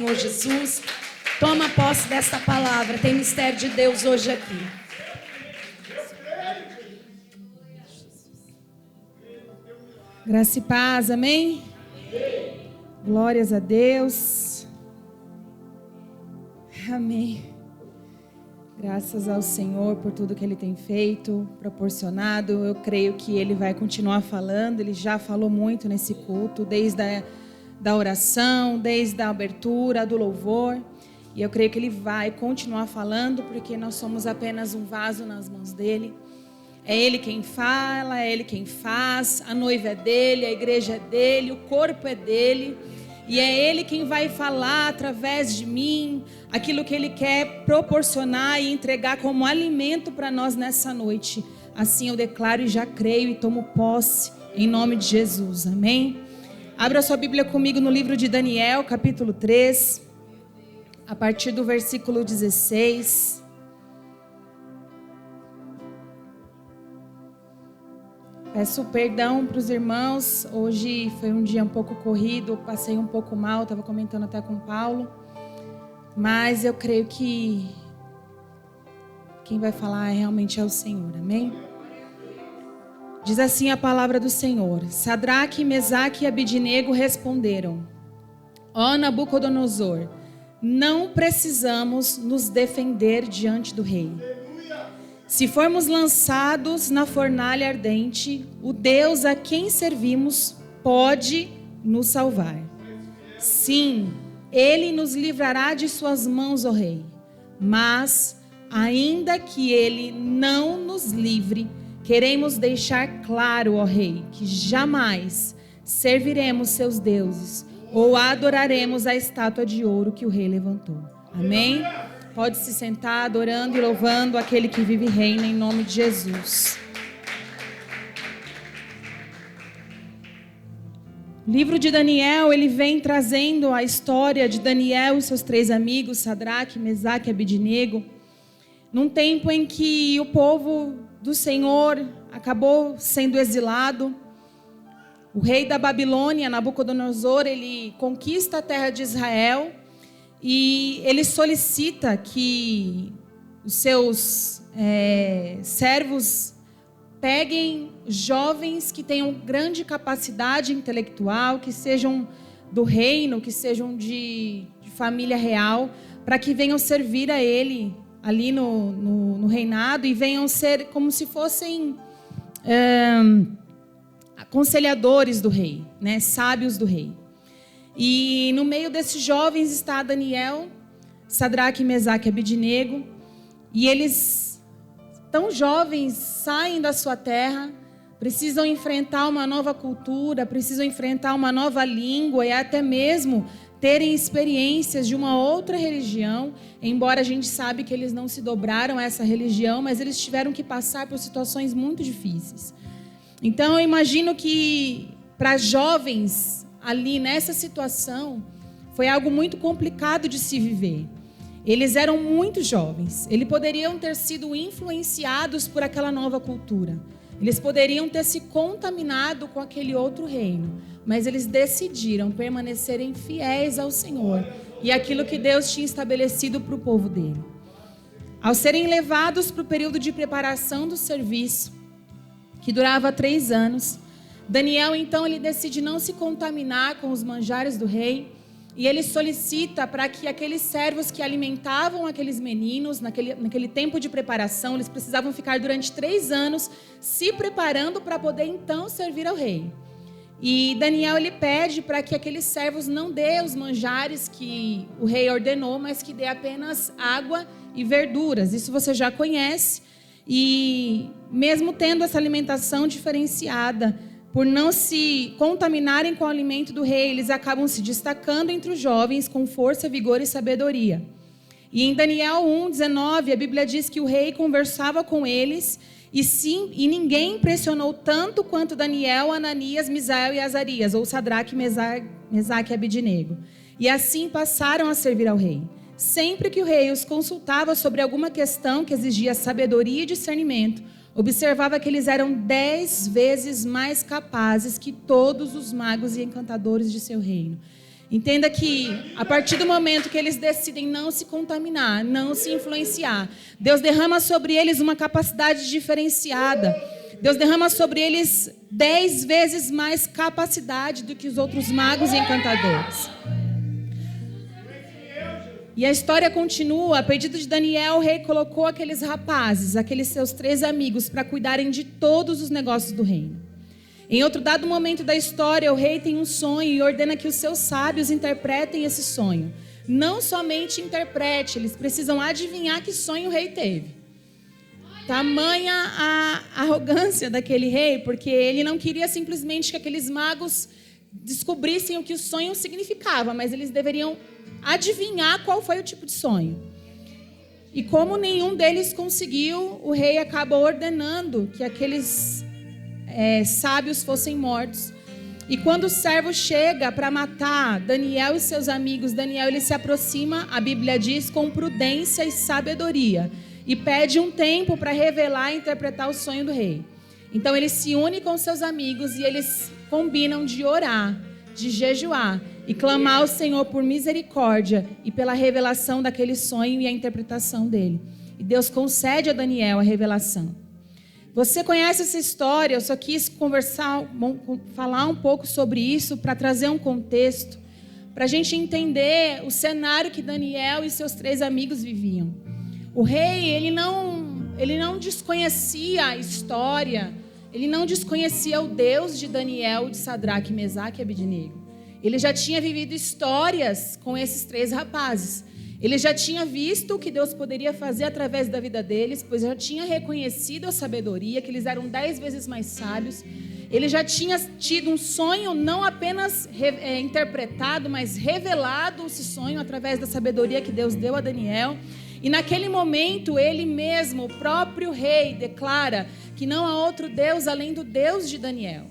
Senhor Jesus, toma posse desta palavra, tem mistério de Deus hoje aqui. Graça e paz, amém? Glórias a Deus. Amém. Graças ao Senhor por tudo que Ele tem feito, proporcionado. Eu creio que Ele vai continuar falando. Ele já falou muito nesse culto, desde a oração, desde a abertura, do louvor. E eu creio que Ele vai continuar falando, porque nós somos apenas um vaso nas mãos dEle. É Ele quem fala, é Ele quem faz, a noiva é dEle, a igreja é dEle, o corpo é dEle. E é Ele quem vai falar através de mim, aquilo que Ele quer proporcionar e entregar como alimento para nós nessa noite. Assim eu declaro e já creio e tomo posse em nome de Jesus, amém? Abra sua Bíblia comigo no livro de Daniel, capítulo 3, a partir do versículo 16. Peço perdão para os irmãos, hoje foi um dia um pouco corrido, passei um pouco mal, estava comentando até com o Paulo, mas eu creio que quem vai falar realmente é o Senhor, amém? Diz assim a palavra do Senhor: Sadraque, Mesaque e Abidnego responderam: Ó Nabucodonosor, não precisamos nos defender diante do rei. Se formos lançados na fornalha ardente, o Deus a quem servimos pode nos salvar. Sim, Ele nos livrará de suas mãos, ó Rei. Mas, ainda que Ele não nos livre, queremos deixar claro, ó Rei, que jamais serviremos seus deuses ou adoraremos a estátua de ouro que o Rei levantou. Amém? Pode se sentar adorando e louvando aquele que vive e reina em nome de Jesus. O livro de Daniel, ele vem trazendo a história de Daniel e seus 3 amigos, Sadraque, Mesaque e Abidnego, num tempo em que o povo do Senhor acabou sendo exilado. O rei da Babilônia, Nabucodonosor, ele conquista a terra de Israel. E ele solicita que os seus servos peguem jovens que tenham grande capacidade intelectual, que sejam do reino, que sejam de família real, para que venham servir a ele ali no reinado e venham ser como se fossem aconselhadores do rei, né, sábios do rei. E no meio desses jovens está Daniel, Sadraque, Mesaque e Abidnego. E eles, tão jovens, saem da sua terra, precisam enfrentar uma nova cultura, precisam enfrentar uma nova língua e até mesmo terem experiências de uma outra religião. Embora a gente sabe que eles não se dobraram a essa religião, mas eles tiveram que passar por situações muito difíceis. Então eu imagino que para jovens ali nessa situação, foi algo muito complicado de se viver. Eles eram muito jovens, eles poderiam ter sido influenciados por aquela nova cultura. Eles poderiam ter se contaminado com aquele outro reino, mas eles decidiram permanecerem fiéis ao Senhor e aquilo que Deus tinha estabelecido para o povo dele. Ao serem levados para o período de preparação do serviço, que durava 3 anos, Daniel, então, ele decide não se contaminar com os manjares do rei e ele solicita para que aqueles servos que alimentavam aqueles meninos, naquele tempo de preparação, eles precisavam ficar durante 3 anos se preparando para poder, então, servir ao rei. E Daniel, ele pede para que aqueles servos não dê os manjares que o rei ordenou, mas que dê apenas água e verduras. Isso você já conhece. E mesmo tendo essa alimentação diferenciada, por não se contaminarem com o alimento do rei, eles acabam se destacando entre os jovens com força, vigor e sabedoria. E em Daniel 1:19, a Bíblia diz que o rei conversava com eles e ninguém impressionou tanto quanto Daniel, Ananias, Misael e Azarias, ou Sadraque, Mesaque e Abidnego. E assim passaram a servir ao rei. Sempre que o rei os consultava sobre alguma questão que exigia sabedoria e discernimento, observava que eles eram 10 vezes mais capazes que todos os magos e encantadores de seu reino. Entenda que a partir do momento que eles decidem não se contaminar, não se influenciar, Deus derrama sobre eles uma capacidade diferenciada. Deus derrama sobre eles 10 vezes mais capacidade do que os outros magos e encantadores. E a história continua. A pedido de Daniel, o rei colocou aqueles rapazes, aqueles seus 3 amigos, para cuidarem de todos os negócios do reino. Em outro dado momento da história, o rei tem um sonho e ordena que os seus sábios interpretem esse sonho. Não somente interprete, eles precisam adivinhar que sonho o rei teve. Tamanha a arrogância daquele rei, porque ele não queria simplesmente que aqueles magos descobrissem o que o sonho significava, mas eles deveriam adivinhar qual foi o tipo de sonho. E como nenhum deles conseguiu, o rei acaba ordenando que aqueles sábios fossem mortos. E quando o servo chega para matar Daniel e seus amigos, Daniel ele se aproxima, a Bíblia diz, com prudência e sabedoria, e pede um tempo para revelar e interpretar o sonho do rei. Então ele se une com seus amigos e eles combinam de orar, de jejuar e clamar ao Senhor por misericórdia e pela revelação daquele sonho e a interpretação dele. E Deus concede a Daniel a revelação. Você conhece essa história, eu só quis falar um pouco sobre isso para trazer um contexto, para a gente entender o cenário que Daniel e seus 3 amigos viviam. O rei, ele não desconhecia a história, ele não desconhecia o Deus de Daniel, de Sadraque, Mesaque e Abednego. Ele já tinha vivido histórias com esses 3 rapazes. Ele já tinha visto o que Deus poderia fazer através da vida deles, pois já tinha reconhecido a sabedoria, que eles eram 10 vezes mais sábios. Ele já tinha tido um sonho, não apenas interpretado, mas revelado esse sonho através da sabedoria que Deus deu a Daniel. E naquele momento, ele mesmo, o próprio rei, declara que não há outro Deus além do Deus de Daniel.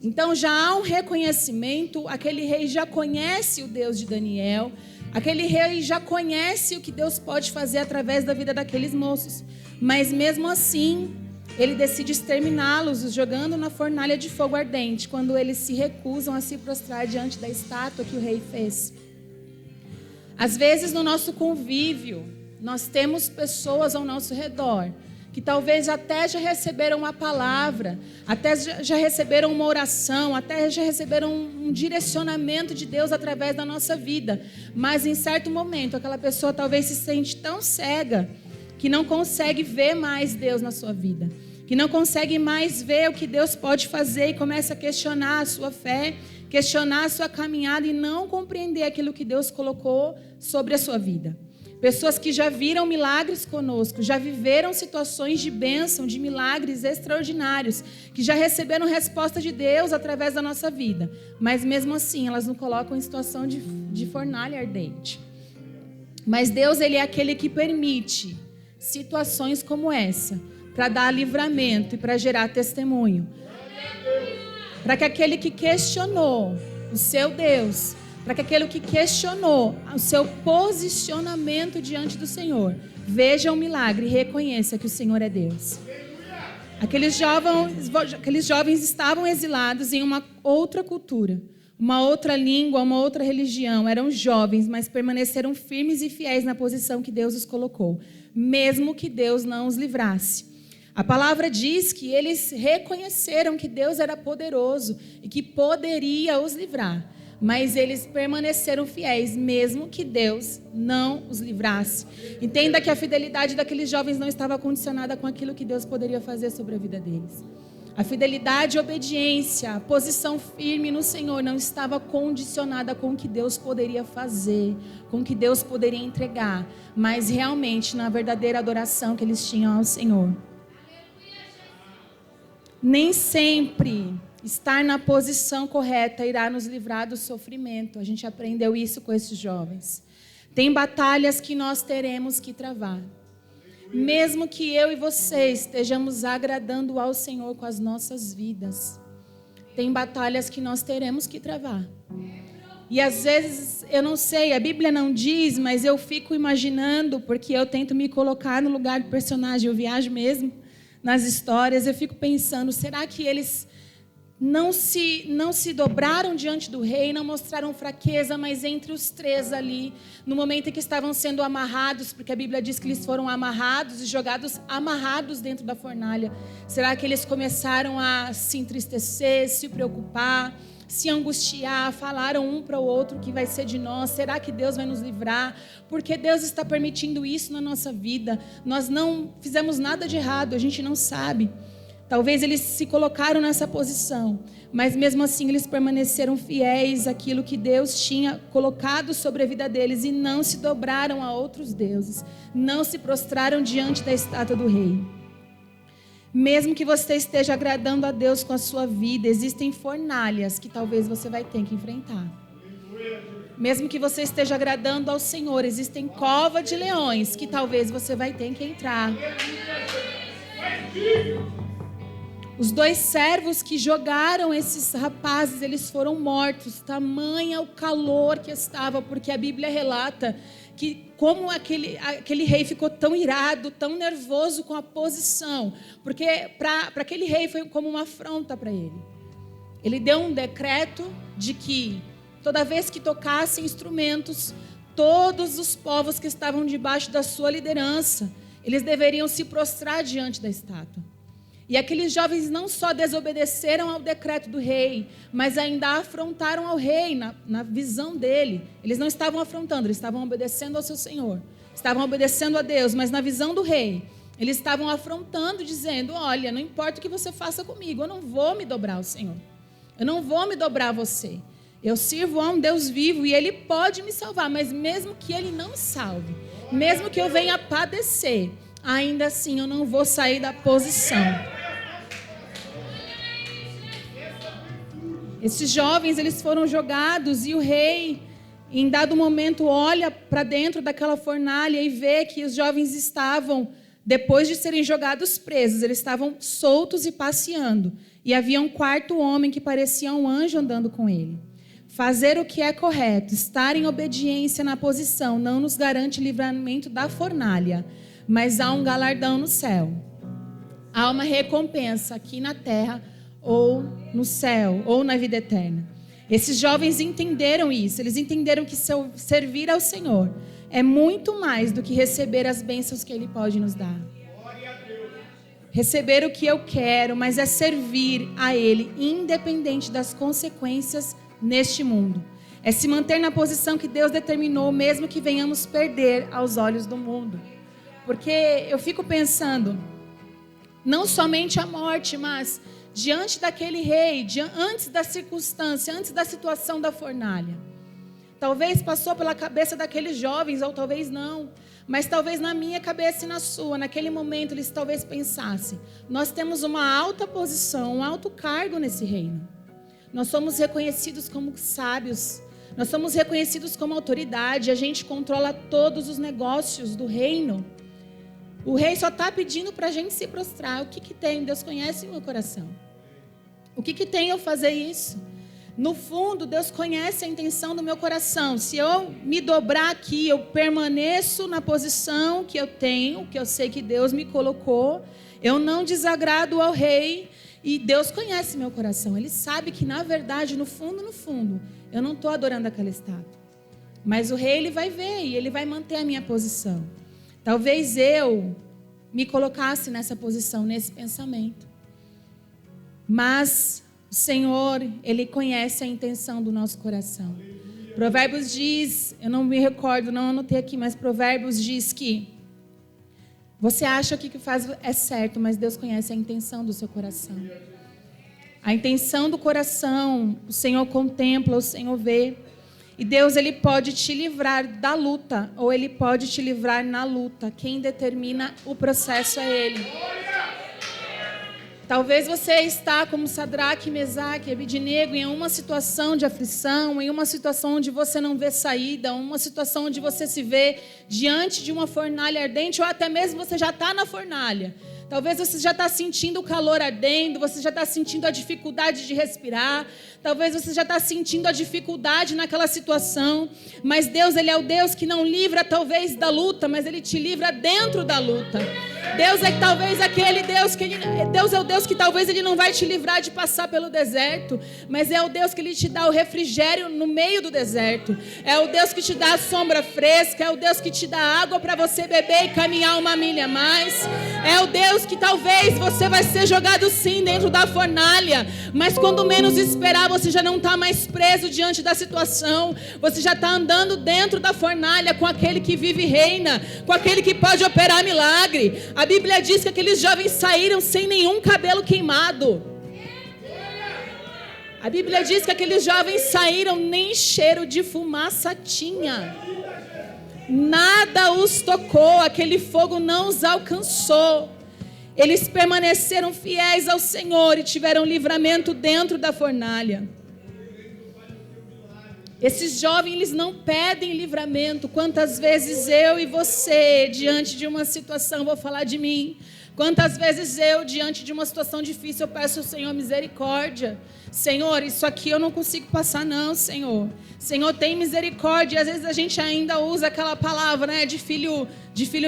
Então já há um reconhecimento, aquele rei já conhece o Deus de Daniel, aquele rei já conhece o que Deus pode fazer através da vida daqueles moços. Mas mesmo assim, ele decide exterminá-los, os jogando na fornalha de fogo ardente, quando eles se recusam a se prostrar diante da estátua que o rei fez. Às vezes no nosso convívio, nós temos pessoas ao nosso redor que talvez até já receberam uma palavra, até já receberam uma oração, até já receberam um direcionamento de Deus através da nossa vida. Mas em certo momento, aquela pessoa talvez se sente tão cega que não consegue ver mais Deus na sua vida, que não consegue mais ver o que Deus pode fazer e começa a questionar a sua fé, questionar a sua caminhada e não compreender aquilo que Deus colocou sobre a sua vida. Pessoas que já viram milagres conosco, já viveram situações de bênção, de milagres extraordinários, que já receberam resposta de Deus através da nossa vida. Mas mesmo assim, elas nos colocam em situação de fornalha ardente. Mas Deus, Ele é aquele que permite situações como essa, para dar livramento e para gerar testemunho. Para que aquele que questionou o seu Deus, para que aquele que questionou o seu posicionamento diante do Senhor, veja o milagre e reconheça que o Senhor é Deus. Aqueles jovens estavam exilados em uma outra cultura, uma outra língua, uma outra religião. Eram jovens, mas permaneceram firmes e fiéis na posição que Deus os colocou, mesmo que Deus não os livrasse. A palavra diz que eles reconheceram que Deus era poderoso e que poderia os livrar. Mas eles permaneceram fiéis, mesmo que Deus não os livrasse. Entenda que a fidelidade daqueles jovens não estava condicionada com aquilo que Deus poderia fazer sobre a vida deles. A fidelidade e obediência, a posição firme no Senhor não estava condicionada com o que Deus poderia fazer, com o que Deus poderia entregar, mas realmente na verdadeira adoração que eles tinham ao Senhor. Nem sempre estar na posição correta irá nos livrar do sofrimento. A gente aprendeu isso com esses jovens. Tem batalhas que nós teremos que travar. Mesmo que eu e você estejamos agradando ao Senhor com as nossas vidas, tem batalhas que nós teremos que travar. E às vezes, eu não sei, a Bíblia não diz, mas eu fico imaginando, porque eu tento me colocar no lugar do personagem, eu viajo mesmo nas histórias, eu fico pensando, será que eles não se dobraram diante do rei, não mostraram fraqueza, mas entre os três ali, no momento em que estavam sendo amarrados, porque a Bíblia diz que eles foram amarrados e jogados amarrados dentro da fornalha. Será que eles começaram a se entristecer, se preocupar, se angustiar, falaram um para o outro que vai ser de nós? Será que Deus vai nos livrar? Porque Deus está permitindo isso na nossa vida. Nós não fizemos nada de errado, a gente não sabe. Talvez eles se colocaram nessa posição, mas mesmo assim eles permaneceram fiéis àquilo que Deus tinha colocado sobre a vida deles e não se dobraram a outros deuses, não se prostraram diante da estátua do rei. Mesmo que você esteja agradando a Deus com a sua vida, existem fornalhas que talvez você vai ter que enfrentar. Mesmo que você esteja agradando ao Senhor, existem cova de leões que talvez você vai ter que entrar. Os 2 servos que jogaram esses rapazes, eles foram mortos. Tamanha o calor que estava, porque a Bíblia relata que como aquele rei ficou tão irado, tão nervoso com a posição, porque para aquele rei foi como uma afronta para ele. Ele deu um decreto de que toda vez que tocassem instrumentos, todos os povos que estavam debaixo da sua liderança, eles deveriam se prostrar diante da estátua. E aqueles jovens não só desobedeceram ao decreto do rei, mas ainda afrontaram ao rei na visão dele. Eles não estavam afrontando, eles estavam obedecendo ao seu Senhor. Estavam obedecendo a Deus, mas na visão do rei, eles estavam afrontando, dizendo: olha, não importa o que você faça comigo, eu não vou me dobrar ao Senhor. Eu não vou me dobrar a você. Eu sirvo a um Deus vivo e Ele pode me salvar, mas mesmo que Ele não me salve, mesmo que eu venha padecer, ainda assim eu não vou sair da posição. Esses jovens, eles foram jogados e o rei, em dado momento, olha para dentro daquela fornalha e vê que os jovens estavam, depois de serem jogados presos, eles estavam soltos e passeando. E havia um 4º homem que parecia um anjo andando com ele. Fazer o que é correto, estar em obediência na posição, não nos garante livramento da fornalha, mas há um galardão no céu. Há uma recompensa aqui na terra, ou no céu, ou na vida eterna. Esses jovens entenderam isso. Eles entenderam que servir ao Senhor é muito mais do que receber as bênçãos que Ele pode nos dar. Receber o que eu quero, mas é servir a Ele, independente das consequências neste mundo. É se manter na posição que Deus determinou, mesmo que venhamos perder aos olhos do mundo. Porque eu fico pensando, não somente a morte, mas diante daquele rei, antes da circunstância, antes da situação da fornalha. Talvez passou pela cabeça daqueles jovens, ou talvez não. Mas talvez na minha cabeça e na sua, naquele momento, eles talvez pensassem: nós temos uma alta posição, um alto cargo nesse reino. Nós somos reconhecidos como sábios. Nós somos reconhecidos como autoridade. A gente controla todos os negócios do reino. O rei só está pedindo para a gente se prostrar. O que tem? Deus conhece o meu coração. O que tem eu fazer isso? No fundo, Deus conhece a intenção do meu coração. Se eu me dobrar aqui, eu permaneço na posição que eu tenho, que eu sei que Deus me colocou. Eu não desagrado ao rei. E Deus conhece meu coração. Ele sabe que, na verdade, no fundo, eu não estou adorando aquela estátua. Mas o rei, ele vai ver e ele vai manter a minha posição. Talvez eu me colocasse nessa posição, nesse pensamento. Mas o Senhor, Ele conhece a intenção do nosso coração. Provérbios diz, eu não me recordo, não anotei aqui, mas Provérbios diz que você acha que o que faz é certo, mas Deus conhece a intenção do seu coração. A intenção do coração, o Senhor contempla, o Senhor vê. E Deus, Ele pode te livrar da luta, ou Ele pode te livrar na luta. Quem determina o processo é Ele. Talvez você está como Sadraque, Mesaque e Abidnego em uma situação de aflição, em uma situação onde você não vê saída, uma situação onde você se vê diante de uma fornalha ardente, ou até mesmo você já está na fornalha. Talvez você já está sentindo o calor ardendo, você já está sentindo a dificuldade de respirar, talvez você já está sentindo a dificuldade naquela situação, mas Deus, Ele é o Deus que não livra talvez da luta, mas Ele te livra dentro da luta. Deus é talvez aquele Deus que Deus é o Deus que talvez Ele não vai te livrar de passar pelo deserto, mas é o Deus que Ele te dá o refrigério no meio do deserto. É o Deus que te dá a sombra fresca, é o Deus que te dá água para você beber e caminhar uma milha a mais. É o Deus que talvez você vai ser jogado sim dentro da fornalha, mas quando menos esperar, você já não está mais preso diante da situação. Você já está andando dentro da fornalha com aquele que vive e reina, com aquele que pode operar milagre. A Bíblia diz que aqueles jovens saíram sem nenhum cabelo queimado. A Bíblia diz que aqueles jovens saíram, nem cheiro de fumaça tinha. Nada os tocou, aquele fogo não os alcançou. Eles permaneceram fiéis ao Senhor e tiveram livramento dentro da fornalha. Esses jovens, eles não pedem livramento. Quantas vezes eu e você, diante de uma situação, vou falar de mim. Quantas vezes eu, diante de uma situação difícil, eu peço ao Senhor misericórdia. Senhor, isso aqui eu não consigo passar não, Senhor. Senhor, tem misericórdia. E às vezes a gente ainda usa aquela palavra, né, de filho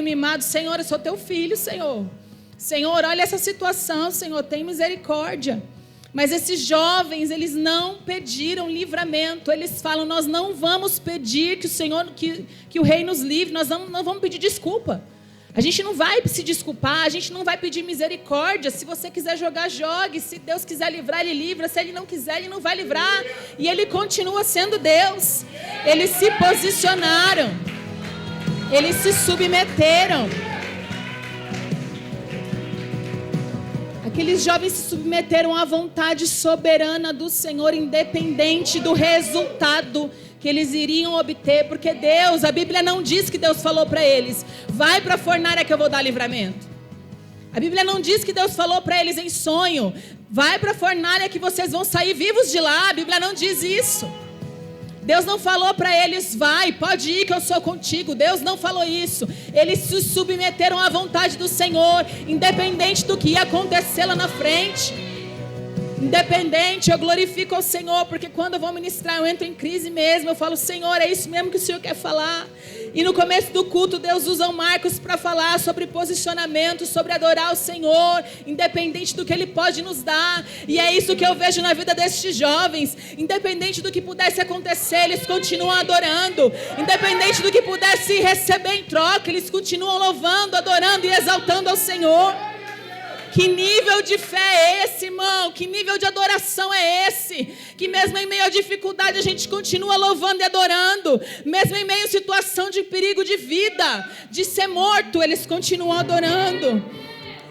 mimado. Senhor, eu sou teu filho, Senhor. Senhor, olha essa situação, Senhor, tem misericórdia. Mas esses jovens, eles não pediram livramento. Eles falam, nós não vamos pedir que o Senhor, que o Rei nos livre. Nós não vamos pedir desculpa. A gente não vai se desculpar, a gente não vai pedir misericórdia. Se você quiser jogar, jogue. Se Deus quiser livrar, Ele livra. Se Ele não quiser, Ele não vai livrar. E Ele continua sendo Deus. Eles se posicionaram. Eles se submeteram. Aqueles jovens se submeteram à vontade soberana do Senhor, independente do resultado que eles iriam obter, porque Deus, a Bíblia não diz que Deus falou para eles, vai para a fornalha que eu vou dar livramento. A Bíblia não diz que Deus falou para eles em sonho, vai para a fornalha que vocês vão sair vivos de lá. A Bíblia não diz isso. Deus não falou para eles, vai, pode ir que eu sou contigo. Deus não falou isso. Eles se submeteram à vontade do Senhor, independente do que ia acontecer lá na frente. Independente, eu glorifico ao Senhor, porque quando eu vou ministrar, eu entro em crise mesmo. Eu falo, Senhor, é isso mesmo que o Senhor quer falar. E no começo do culto, Deus usa o Marcos para falar sobre posicionamento, sobre adorar o Senhor, independente do que Ele pode nos dar. E é isso que eu vejo na vida destes jovens. Independente do que pudesse acontecer, eles continuam adorando. Independente do que pudesse receber em troca, eles continuam louvando, adorando e exaltando ao Senhor. Que nível de fé é esse, irmão? Que nível de adoração é esse? Que mesmo em meio à dificuldade a gente continua louvando e adorando. Mesmo em meio à situação de perigo de vida, de ser morto, eles continuam adorando.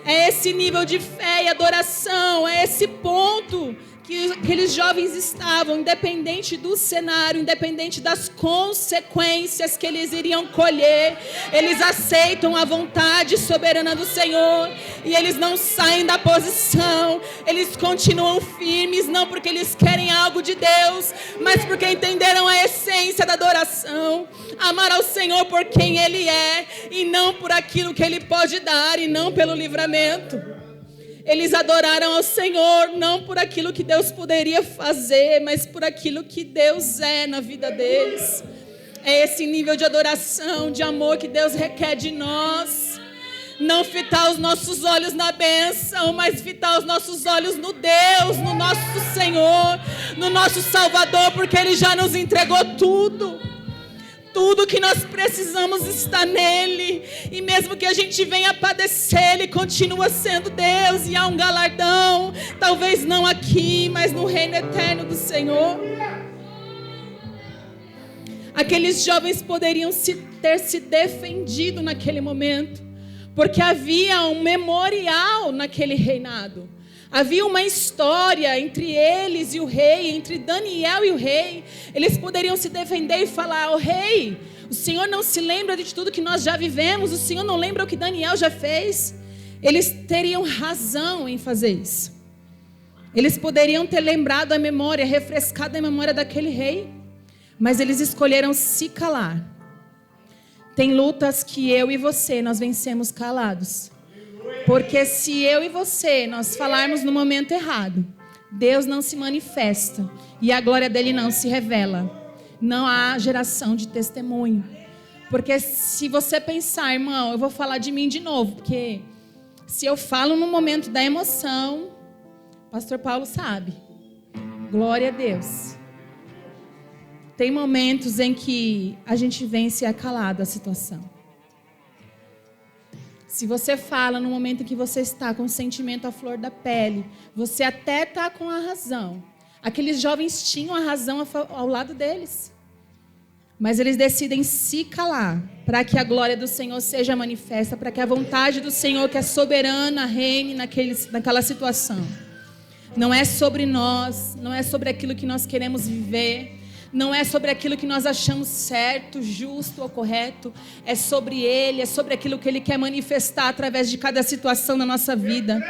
É esse nível de fé e adoração, é esse ponto que aqueles jovens estavam, independente do cenário, independente das consequências que eles iriam colher, eles aceitam a vontade soberana do Senhor, e eles não saem da posição, eles continuam firmes, não porque eles querem algo de Deus, mas porque entenderam a essência da adoração, amar ao Senhor por quem Ele é, e não por aquilo que Ele pode dar, e não pelo livramento. Eles adoraram ao Senhor, não por aquilo que Deus poderia fazer, mas por aquilo que Deus é na vida deles. É esse nível de adoração, de amor que Deus requer de nós. Não fitar os nossos olhos na bênção, mas fitar os nossos olhos no Deus, no nosso Senhor, no nosso Salvador, porque Ele já nos entregou tudo. Tudo que nós precisamos está nele. E mesmo que a gente venha padecer, Ele continua sendo Deus. E há um galardão, talvez não aqui, mas no reino eterno do Senhor. Aqueles jovens poderiam ter se defendido naquele momento, porque havia um memorial naquele reinado. Havia uma história entre eles e o rei, entre Daniel e o rei. Eles poderiam se defender e falar, rei, o Senhor não se lembra de tudo que nós já vivemos, o Senhor não lembra o que Daniel já fez. Eles teriam razão em fazer isso. Eles poderiam ter lembrado a memória, refrescado a memória daquele rei, mas eles escolheram se calar. Tem lutas que eu e você, nós vencemos calados. Porque se eu e você, nós falarmos no momento errado, Deus não se manifesta e a glória dele não se revela. Não há geração de testemunho. Porque se você pensar, irmão, eu vou falar de mim de novo, porque Se eu falo no momento da emoção, pastor Paulo sabe. Glória a Deus. Tem momentos em que a gente vence acalado a situação. Se você fala no momento em que você está com o sentimento à flor da pele, você até está com a razão. Aqueles jovens tinham a razão ao lado deles. Mas eles decidem se calar para que a glória do Senhor seja manifesta, para que a vontade do Senhor, que é soberana, reine naquela situação. Não é sobre nós, não é sobre aquilo que nós queremos viver, não é sobre aquilo que nós achamos certo, justo ou correto. É sobre Ele, é sobre aquilo que Ele quer manifestar através de cada situação da nossa vida.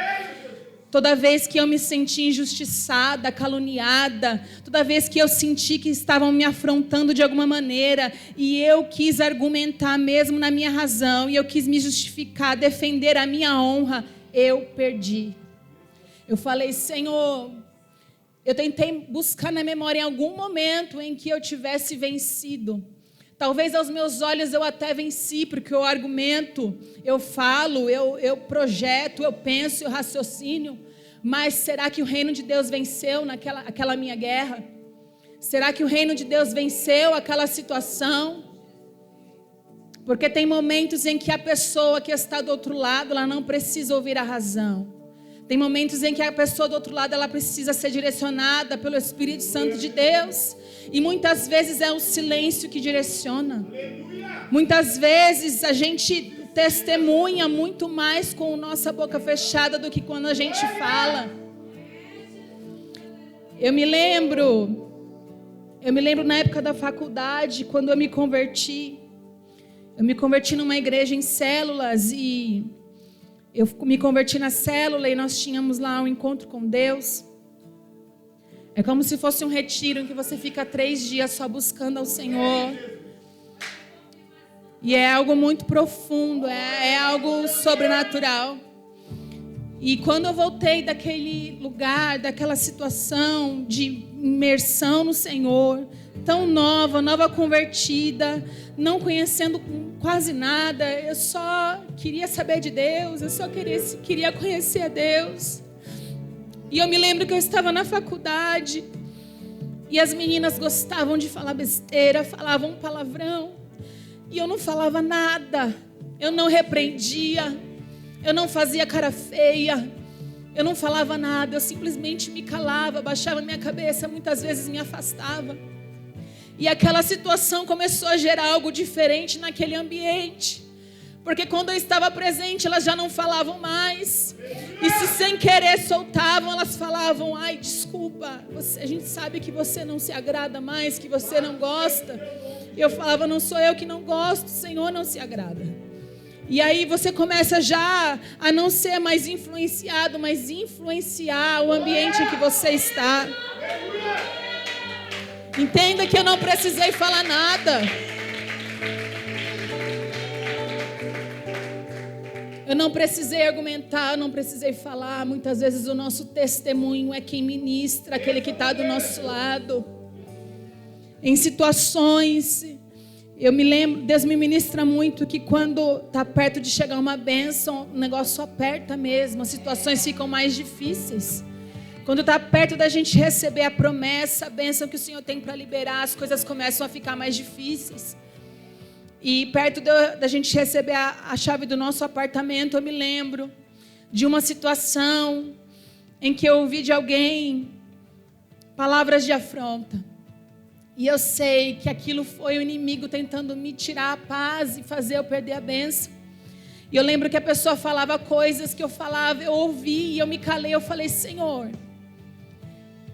Toda vez que eu me senti injustiçada, caluniada, toda vez que eu senti que estavam me afrontando de alguma maneira, e eu quis argumentar mesmo na minha razão, e eu quis me justificar, defender a minha honra, eu perdi. Eu falei, Senhor, eu tentei buscar na memória em algum momento em que eu tivesse vencido. Talvez aos meus olhos eu até venci, porque eu argumento, eu falo, eu projeto, eu penso, eu raciocínio. Mas será que o reino de Deus venceu naquela minha guerra? Será que o reino de Deus venceu aquela situação? Porque tem momentos em que a pessoa que está do outro lado, ela não precisa ouvir a razão. Tem momentos em que a pessoa do outro lado, ela precisa ser direcionada pelo Espírito Santo de Deus. E muitas vezes é o silêncio que direciona. Muitas vezes a gente testemunha muito mais com a nossa boca fechada do que quando a gente fala. Eu me lembro na época da faculdade, quando eu me converti. Eu me converti numa igreja em células e eu me converti na célula e nós tínhamos lá um encontro com Deus. É como se fosse um retiro em que você fica 3 dias só buscando ao Senhor. E é algo muito profundo, é algo sobrenatural. E quando eu voltei daquele lugar, daquela situação de imersão no Senhor, tão nova convertida, não conhecendo quase nada, eu só queria saber de Deus, eu só queria conhecer a Deus. E eu me lembro que eu estava na faculdade e as meninas gostavam de falar besteira, falavam palavrão, e eu não falava nada, eu não repreendia, eu não fazia cara feia, eu não falava nada, eu simplesmente me calava, baixava minha cabeça, muitas vezes me afastava. E aquela situação começou a gerar algo diferente naquele ambiente. Porque quando eu estava presente, elas já não falavam mais. E se sem querer soltavam, elas falavam, ai, desculpa, a gente sabe que você não se agrada mais, que você não gosta. E eu falava, não sou eu que não gosto, o Senhor não se agrada. E aí você começa já a não ser mais influenciado, mas influenciar o ambiente em que você está. Entenda que eu não precisei falar nada. Eu não precisei argumentar, eu não precisei falar. Muitas vezes o nosso testemunho é quem ministra, aquele que está do nosso lado. Em situações, eu me lembro, Deus me ministra muito que quando está perto de chegar uma bênção, o negócio aperta mesmo, as situações ficam mais difíceis. Quando está perto da gente receber a promessa, a bênção que o Senhor tem para liberar, as coisas começam a ficar mais difíceis. E perto da gente receber a chave do nosso apartamento, eu me lembro de uma situação em que eu ouvi de alguém palavras de afronta. E eu sei que aquilo foi o inimigo tentando me tirar a paz e fazer eu perder a bênção. E eu lembro que a pessoa falava coisas que eu falava, eu ouvi e eu me calei, eu falei, Senhor,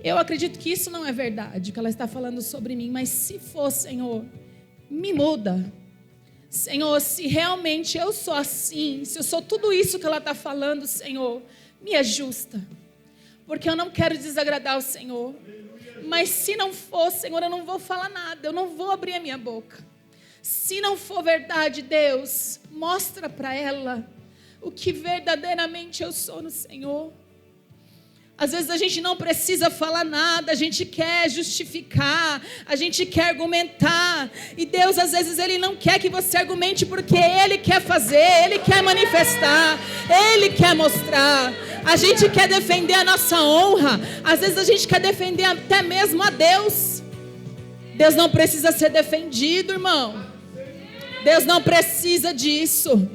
eu acredito que isso não é verdade, que ela está falando sobre mim, mas se for, Senhor, me muda. Senhor, se realmente eu sou assim, se eu sou tudo isso que ela está falando, Senhor, me ajusta. Porque eu não quero desagradar o Senhor. Mas se não for, Senhor, eu não vou falar nada, eu não vou abrir a minha boca. Se não for verdade, Deus, mostra para ela o que verdadeiramente eu sou no Senhor. Às vezes a gente não precisa falar nada, a gente quer justificar, a gente quer argumentar. E Deus, às vezes, Ele não quer que você argumente, porque Ele quer fazer, Ele quer manifestar, Ele quer mostrar. A gente quer defender a nossa honra, às vezes a gente quer defender até mesmo a Deus. Deus não precisa ser defendido, irmão. Deus não precisa disso.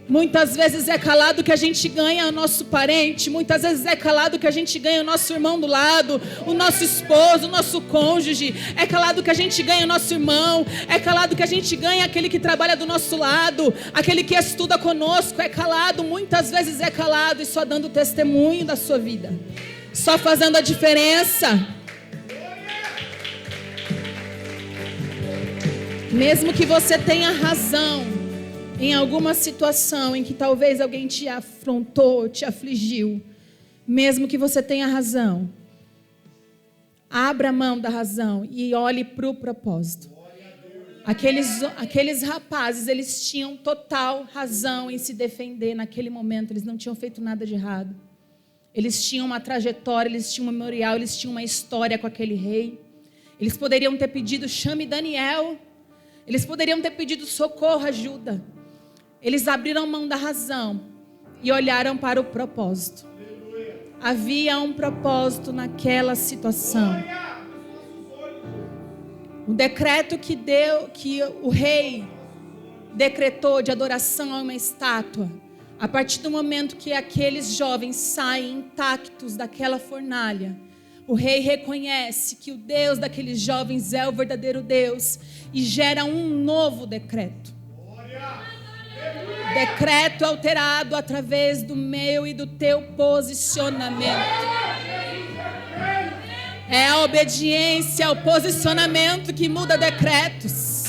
Muitas vezes é calado que a gente ganha o nosso parente. Muitas vezes é calado que a gente ganha o nosso irmão do lado, o nosso esposo, o nosso cônjuge. É calado que a gente ganha o nosso irmão. É calado que a gente ganha aquele que trabalha do nosso lado, aquele que estuda conosco. É calado, muitas vezes é calado, e só dando testemunho da sua vida, só fazendo a diferença. Mesmo que você tenha razão em alguma situação em que talvez alguém te afrontou, te afligiu, mesmo que você tenha razão, abra a mão da razão e olhe para o propósito. Aqueles rapazes, eles tinham total razão em se defender naquele momento. Eles não tinham feito nada de errado. Eles tinham uma trajetória, eles tinham um memorial, eles tinham uma história com aquele rei. Eles poderiam ter pedido: chame Daniel. Eles poderiam ter pedido socorro, ajuda. Eles abriram mão da razão e olharam para o propósito. Havia um propósito naquela situação. O decreto que o rei decretou de adoração a uma estátua, a partir do momento que aqueles jovens saem intactos daquela fornalha, o rei reconhece que o Deus daqueles jovens é o verdadeiro Deus e gera um novo decreto. Decreto alterado através do meu e do teu posicionamento. É a obediência ao posicionamento que muda decretos.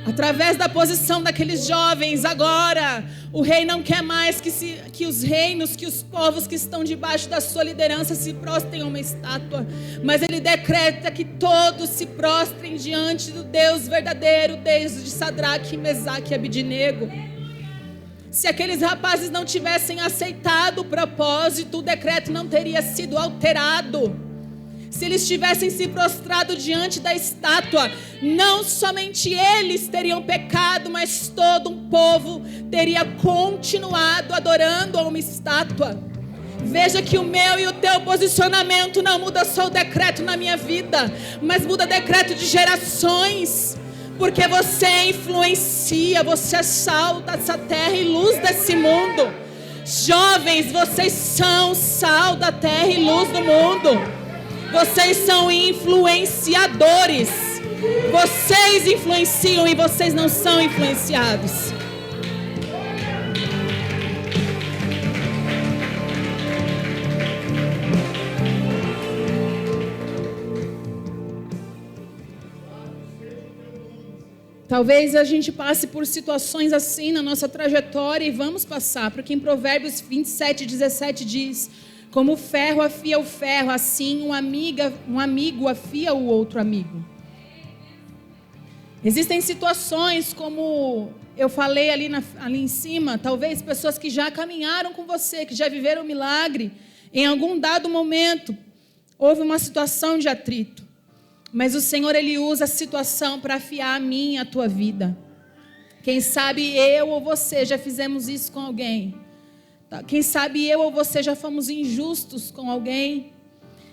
Através da posição daqueles jovens, agora o rei não quer mais que os reinos, que os povos que estão debaixo da sua liderança se prostrem a uma estátua, mas ele decreta que todos se prostrem diante do Deus verdadeiro, Deus de Sadraque, Mesaque e Abidnego. Se aqueles rapazes não tivessem aceitado o propósito, o decreto não teria sido alterado. Se eles tivessem se prostrado diante da estátua, não somente eles teriam pecado, mas todo um povo teria continuado adorando a uma estátua. Veja que o meu e o teu posicionamento não muda só o decreto na minha vida, mas muda o decreto de gerações. Porque você influencia, você é sal dessa terra e luz desse mundo. Jovens, vocês são sal da terra e luz do mundo. Vocês são influenciadores. Vocês influenciam e vocês não são influenciados. Talvez a gente passe por situações assim na nossa trajetória e vamos passar, porque em Provérbios 27:17 diz: como o ferro afia o ferro, assim um amigo afia o outro amigo. Existem situações, como eu falei ali em cima, talvez pessoas que já caminharam com você, que já viveram um milagre, em algum dado momento houve uma situação de atrito, mas o Senhor, Ele usa a situação para afiar a minha e a tua vida. Quem sabe eu ou você já fizemos isso com alguém. Quem sabe eu ou você já fomos injustos com alguém.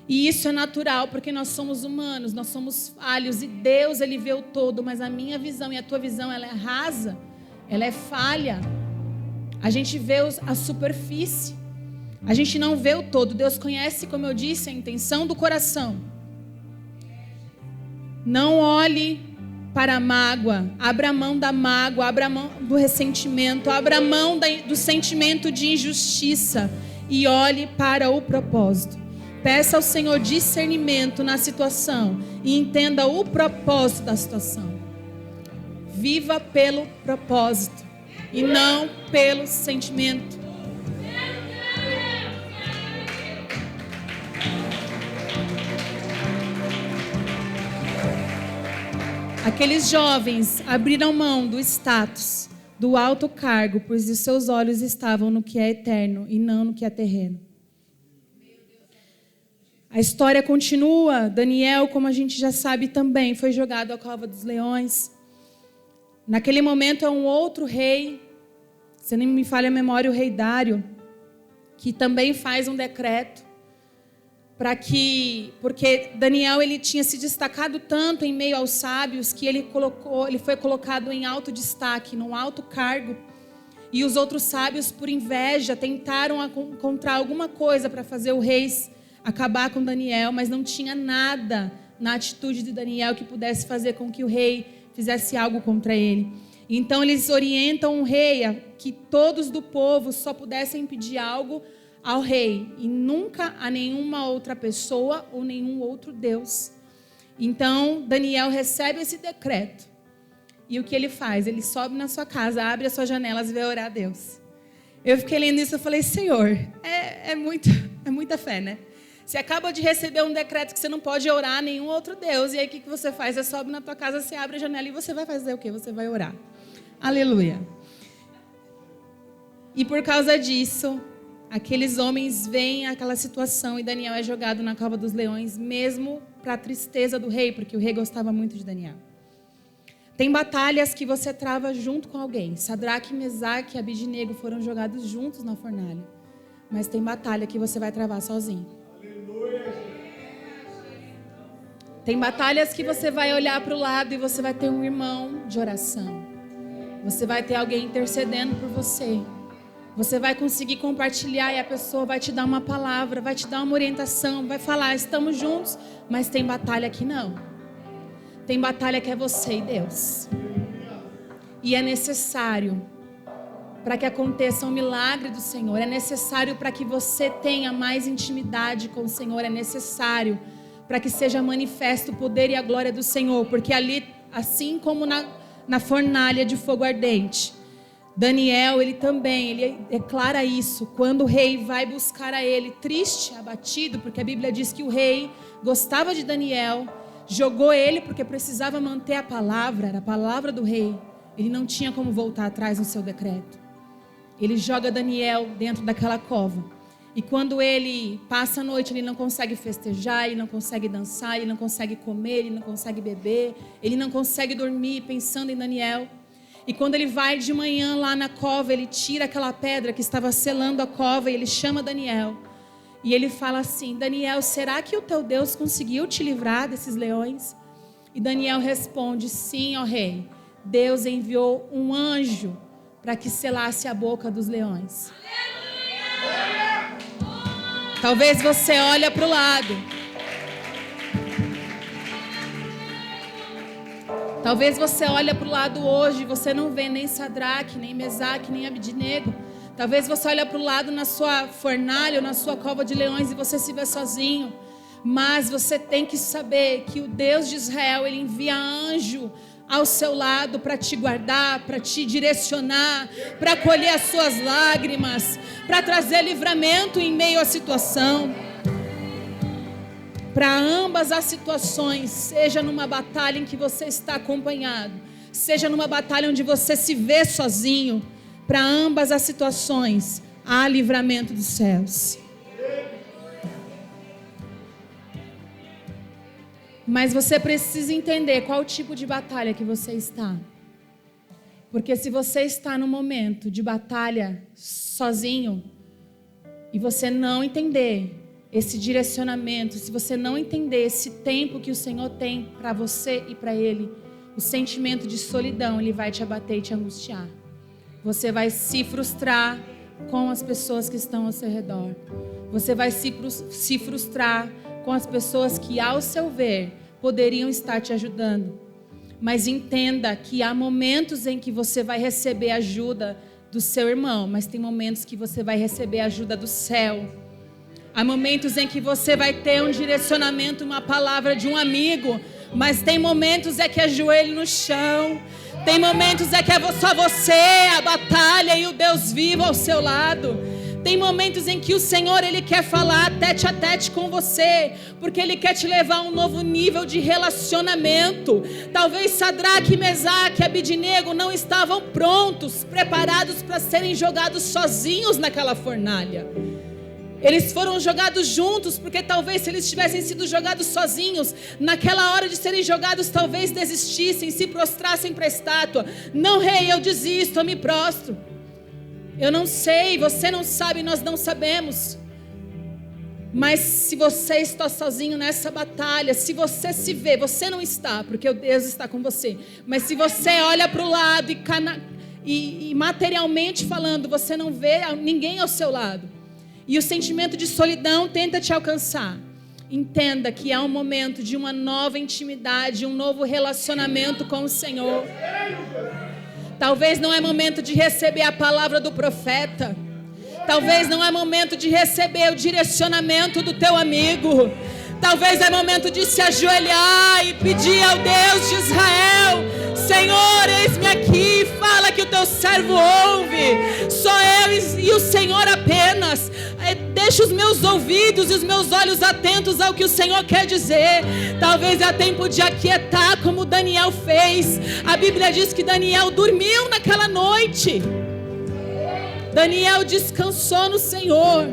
E isso é natural, porque nós somos humanos, nós somos falhos. E Deus, Ele vê o todo, mas a minha visão e a tua visão, ela é rasa, ela é falha. A gente vê a superfície, a gente não vê o todo. Deus conhece, como eu disse, a intenção do coração. Não olhe para a mágoa, abra a mão da mágoa, abra a mão do ressentimento, abra a mão do sentimento de injustiça e olhe para o propósito. Peça ao Senhor discernimento na situação e entenda o propósito da situação. Viva pelo propósito e não pelo sentimento. Aqueles jovens abriram mão do status, do alto cargo, pois os seus olhos estavam no que é eterno e não no que é terreno. A história continua. Daniel, como a gente já sabe também, foi jogado à cova dos leões. Naquele momento é um outro rei, se nem me falha a memória, o rei Dário, que também faz um decreto porque Daniel ele tinha se destacado tanto em meio aos sábios que ele foi colocado em alto destaque, num alto cargo. E os outros sábios, por inveja, tentaram encontrar alguma coisa para fazer o rei acabar com Daniel, mas não tinha nada na atitude de Daniel que pudesse fazer com que o rei fizesse algo contra ele. Então eles orientam o rei a que todos do povo só pudessem pedir algo ao rei e nunca a nenhuma outra pessoa ou nenhum outro Deus. Então Daniel recebe esse decreto e o que ele faz? Ele sobe na sua casa, abre as suas janelas e vai orar a Deus. Eu fiquei lendo isso e falei, Senhor, é muita fé, né? Você acaba de receber um decreto que você não pode orar a nenhum outro Deus, e aí o que você faz? Você sobe na tua casa, você abre a janela e você vai fazer o quê? Você vai orar. Aleluia. E por causa disso, aqueles homens veem aquela situação e Daniel é jogado na cova dos leões, mesmo para a tristeza do rei, porque o rei gostava muito de Daniel. Tem batalhas que você trava junto com alguém. Sadraque, Mesaque e Abidnego foram jogados juntos na fornalha. Mas tem batalha que você vai travar sozinho. Tem batalhas que você vai olhar para o lado e você vai ter um irmão de oração. Você vai ter alguém intercedendo por você. Você vai conseguir compartilhar e a pessoa vai te dar uma palavra, vai te dar uma orientação, vai falar, estamos juntos, mas tem batalha que não. Tem batalha que é você e Deus. E é necessário para que aconteça um milagre do Senhor, é necessário para que você tenha mais intimidade com o Senhor, é necessário para que seja manifesto o poder e a glória do Senhor, porque ali, assim como na fornalha de fogo ardente, Daniel, ele declara isso, quando o rei vai buscar a ele, triste, abatido, porque a Bíblia diz que o rei gostava de Daniel, jogou ele porque precisava manter a palavra, era a palavra do rei, ele não tinha como voltar atrás no seu decreto. Ele joga Daniel dentro daquela cova. E quando ele passa a noite, ele não consegue festejar, ele não consegue dançar, ele não consegue comer, ele não consegue beber, ele não consegue dormir pensando em Daniel. E quando ele vai de manhã lá na cova, ele tira aquela pedra que estava selando a cova e ele chama Daniel. E ele fala assim, Daniel, será que o teu Deus conseguiu te livrar desses leões? E Daniel responde, sim, ó rei, Deus enviou um anjo para que selasse a boca dos leões. Talvez você olhe para o lado. Talvez você olhe para o lado hoje e você não vê nem Sadraque, nem Mesaque, nem Abidnego. Talvez você olhe para o lado na sua fornalha ou na sua cova de leões e você se vê sozinho. Mas você tem que saber que o Deus de Israel, Ele envia anjo ao seu lado para te guardar, para te direcionar, para acolher as suas lágrimas, para trazer livramento em meio à situação. Para ambas as situações, seja numa batalha em que você está acompanhado, seja numa batalha onde você se vê sozinho, para ambas as situações, há livramento dos céus. Mas você precisa entender qual tipo de batalha que você está. Porque se você está num momento de batalha sozinho, e você não entender esse direcionamento, se você não entender esse tempo que o Senhor tem para você e para Ele, o sentimento de solidão, ele vai te abater e te angustiar. Você vai se frustrar com as pessoas que estão ao seu redor. Você vai se frustrar com as pessoas que, ao seu ver, poderiam estar te ajudando. Mas entenda que há momentos em que você vai receber ajuda do seu irmão, mas tem momentos que você vai receber ajuda do céu. Há momentos em que você vai ter um direcionamento, uma palavra de um amigo, mas tem momentos é que é joelho no chão. Tem momentos é que é só você, a batalha e o Deus vivo ao seu lado. Tem momentos em que o Senhor, Ele quer falar tete a tete com você, porque Ele quer te levar a um novo nível de relacionamento. Talvez Sadraque, Mesaque e Abidnego não estavam prontos, preparados para serem jogados sozinhos naquela fornalha. Eles foram jogados juntos, porque talvez se eles tivessem sido jogados sozinhos, naquela hora de serem jogados, talvez desistissem, se prostrassem para a estátua. Não, rei, eu desisto, eu me prostro. Eu não sei, você não sabe, nós não sabemos. Mas se você está sozinho nessa batalha, se você se vê, você não está, porque o Deus está com você. Mas se você olha para o lado e materialmente falando, você não vê ninguém ao seu lado, e o sentimento de solidão tenta te alcançar, entenda que é um momento de uma nova intimidade, um novo relacionamento com o Senhor. Talvez não é momento de receber a palavra do profeta. Talvez não é momento de receber o direcionamento do teu amigo. Talvez é momento de se ajoelhar e pedir ao Deus de Israel: Senhor, eis-me aqui, fala que o teu servo ouve. Só eu e o Senhor apenas. Deixa os meus ouvidos e os meus olhos atentos ao que o Senhor quer dizer. Talvez é tempo de aquietar, como Daniel fez. A Bíblia diz que Daniel dormiu naquela noite. Daniel descansou no Senhor.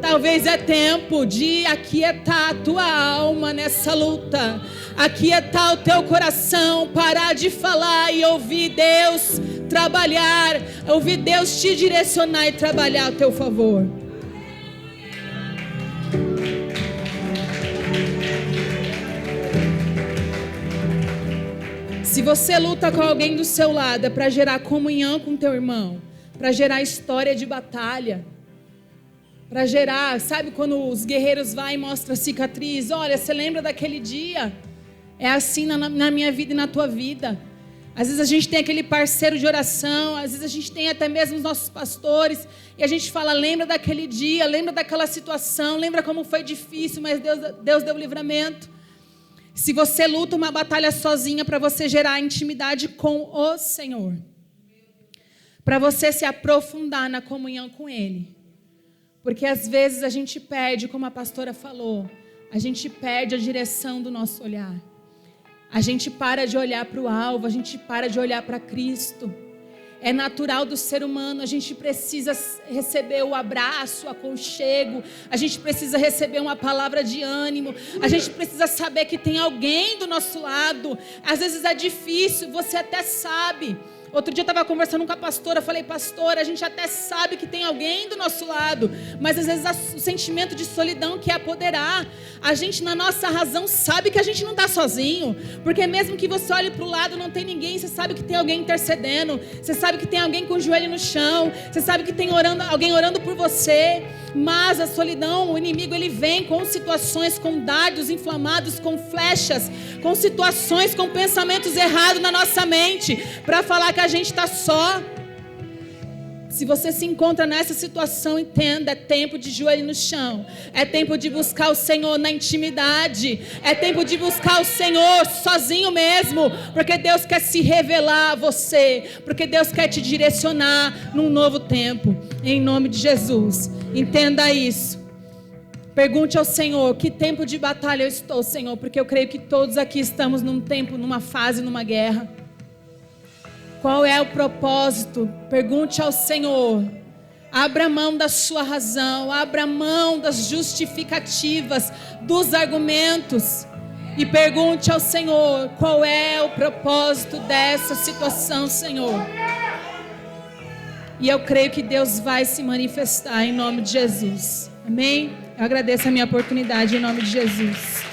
Talvez é tempo de aquietar a tua alma nessa luta, aquietar o teu coração, parar de falar e ouvir Deus trabalhar, ouvir Deus te direcionar e trabalhar a teu favor. Se você luta com alguém do seu lado, é para gerar comunhão com teu irmão, para gerar história de batalha, para gerar, sabe quando os guerreiros vão e mostram a cicatriz? Olha, você lembra daquele dia? É assim na minha vida e na tua vida. Às vezes a gente tem aquele parceiro de oração, às vezes a gente tem até mesmo os nossos pastores, e a gente fala, lembra daquele dia, lembra daquela situação, lembra como foi difícil, mas Deus deu livramento. Se você luta uma batalha sozinha, para você gerar intimidade com o Senhor, para você se aprofundar na comunhão com Ele. Porque às vezes a gente perde, como a pastora falou, a gente perde a direção do nosso olhar. A gente para de olhar para o alvo, a gente para de olhar para Cristo. É natural do ser humano, a gente precisa receber o abraço, o aconchego, a gente precisa receber uma palavra de ânimo, a gente precisa saber que tem alguém do nosso lado. Às vezes é difícil, você até sabe. Outro dia eu estava conversando com a pastora, falei, pastora, a gente até sabe que tem alguém do nosso lado, mas às vezes o sentimento de solidão quer apoderar. A gente, na nossa razão, sabe que a gente não está sozinho, porque mesmo que você olhe para o lado, não tem ninguém, você sabe que tem alguém intercedendo, você sabe que tem alguém com o joelho no chão, você sabe que tem alguém orando por você. Mas a solidão, o inimigo, ele vem com situações, com dardos inflamados, com flechas, com situações, com pensamentos errados na nossa mente, para falar que a gente está só. Se você se encontra nessa situação, entenda, é tempo de joelho no chão, é tempo de buscar o Senhor na intimidade, é tempo de buscar o Senhor sozinho mesmo, porque Deus quer se revelar a você, porque Deus quer te direcionar num novo tempo, em nome de Jesus. Entenda isso. Pergunte ao Senhor, que tempo de batalha eu estou, Senhor, porque eu creio que todos aqui estamos num tempo, numa fase, numa guerra. Qual é o propósito? Pergunte ao Senhor. Abra mão da sua razão, abra mão das justificativas, dos argumentos, e pergunte ao Senhor, qual é o propósito dessa situação, Senhor? E eu creio que Deus vai se manifestar em nome de Jesus. Amém? Eu agradeço a minha oportunidade em nome de Jesus.